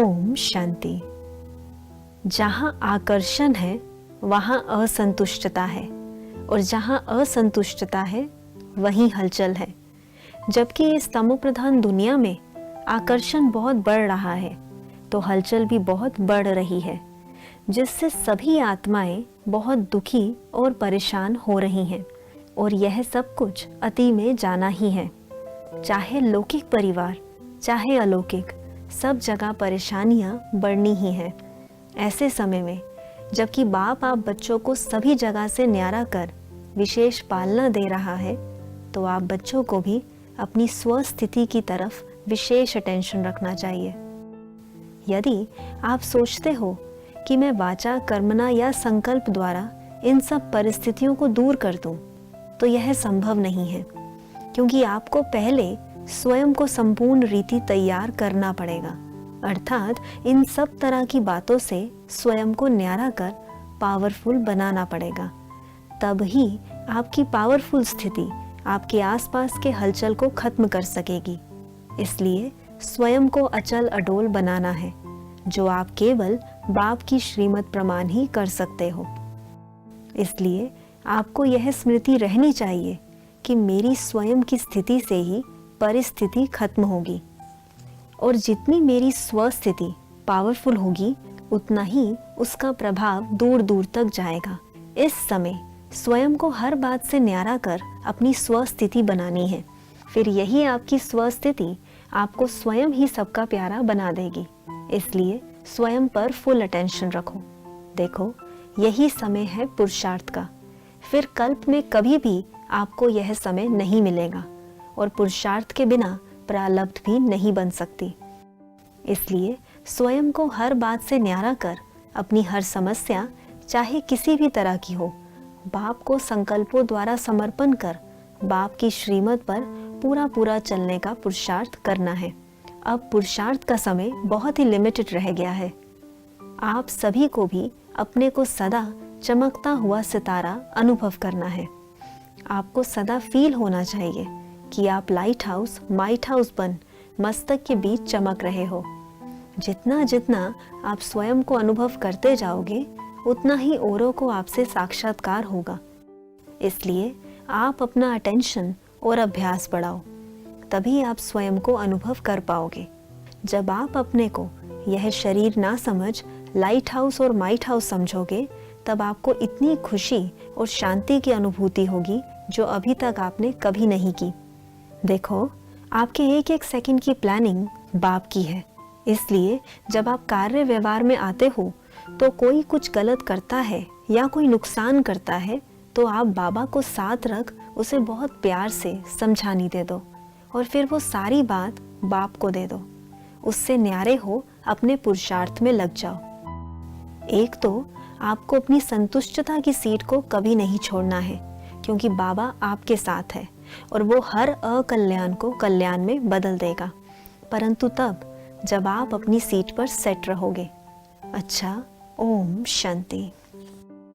ओम शांति। जहाँ आकर्षण है वहाँ असंतुष्टता है, और जहाँ असंतुष्टता है वहीं हलचल है। जबकि इस तमोप्रधान दुनिया में आकर्षण बहुत बढ़ रहा है तो हलचल भी बहुत बढ़ रही है, जिससे सभी आत्माएं बहुत दुखी और परेशान हो रही हैं। और यह सब कुछ अति में जाना ही है। चाहे लौकिक परिवार चाहे अलौकिक, सब जगह परेशानियां बढ़नी ही हैं। ऐसे समय में जबकि बाप आप बच्चों को सभी जगह से न्यारा कर विशेष पालना दे रहा है, तो आप बच्चों को भी अपनी स्वस्थिति की तरफ विशेष अटेंशन रखना चाहिए। यदि आप सोचते हो कि मैं वाचा कर्मना या संकल्प द्वारा इन सब परिस्थितियों को दूर कर दूं, तो यह संभव नहीं है, क्योंकि आपको पहले स्वयं को संपूर्ण रीति तैयार करना पड़ेगा। अर्थात इन सब तरह की बातों से स्वयं को न्यारा कर पावरफुल बनाना पड़ेगा। तब ही आपकी पावरफुल स्थिति आपके आसपास के हलचल को खत्म कर सकेगी। इसलिए स्वयं को अचल अडोल बनाना है, जो आप केवल बाप की श्रीमत प्रमाण ही कर सकते हो। इसलिए आपको यह स्मृति रहनी चाहिए कि मेरी स्वयं की स्थिति से ही परिस्थिति खत्म होगी, और जितनी मेरी स्वस्थिति पावरफुल होगी उतना ही उसका प्रभाव दूर दूर तक जाएगा। इस समय स्वयं को हर बात से न्यारा कर अपनी स्वस्थिति बनानी है। फिर यही आपकी स्वस्थिति आपको स्वयं ही सबका प्यारा बना देगी। इसलिए स्वयं पर फुल अटेंशन रखो। देखो, यही समय है पुरुषार्थ का। फिर कल्प में कभी भी आपको यह समय नहीं मिलेगा, और पुरुषार्थ के बिना प्रारब्ध भी नहीं बन सकती। इसलिए स्वयं को हर बात से न्यारा कर अपनी हर समस्या, चाहे किसी भी तरह की हो, बाप को संकल्पों द्वारा समर्पण कर बाप की श्रीमत पर पूरा पूरा चलने का पुरुषार्थ करना है। अब पुरुषार्थ का समय बहुत ही लिमिटेड रह गया है। आप सभी को भी अपने को सदा चमकता हुआ सितारा अनुभव करना है। आपको सदा फील होना चाहिए कि आप लाइट हाउस माइट हाउस बन मस्तक के बीच चमक रहे हो। जितना जितना आप स्वयं को अनुभव करते जाओगे, उतना ही औरों को आपसे साक्षात्कार होगा। इसलिए आप अपना अटेंशन और अभ्यास बढ़ाओ, तभी आप स्वयं को अनुभव कर पाओगे। जब आप अपने को यह शरीर ना समझ लाइट हाउस और माइट हाउस समझोगे, तब आपको इतनी खुशी और शांति की अनुभूति होगी जो अभी तक आपने कभी नहीं की। देखो, आपके एक एक सेकंड की प्लानिंग बाप की है। इसलिए जब आप कार्य व्यवहार में आते हो तो कोई कुछ गलत करता है या कोई नुकसान करता है, तो आप बाबा को साथ रख उसे बहुत प्यार से समझानी दे दो, और फिर वो सारी बात बाप को दे दो। उससे न्यारे हो अपने पुरुषार्थ में लग जाओ। एक तो आपको अपनी संतुष्टता की सीट को कभी नहीं छोड़ना है, क्योंकि बाबा आपके साथ है और वो हर अकल्याण को कल्याण में बदल देगा, परंतु तब जब आप अपनी सीट पर सेट रहोगे। अच्छा, ओम शांति।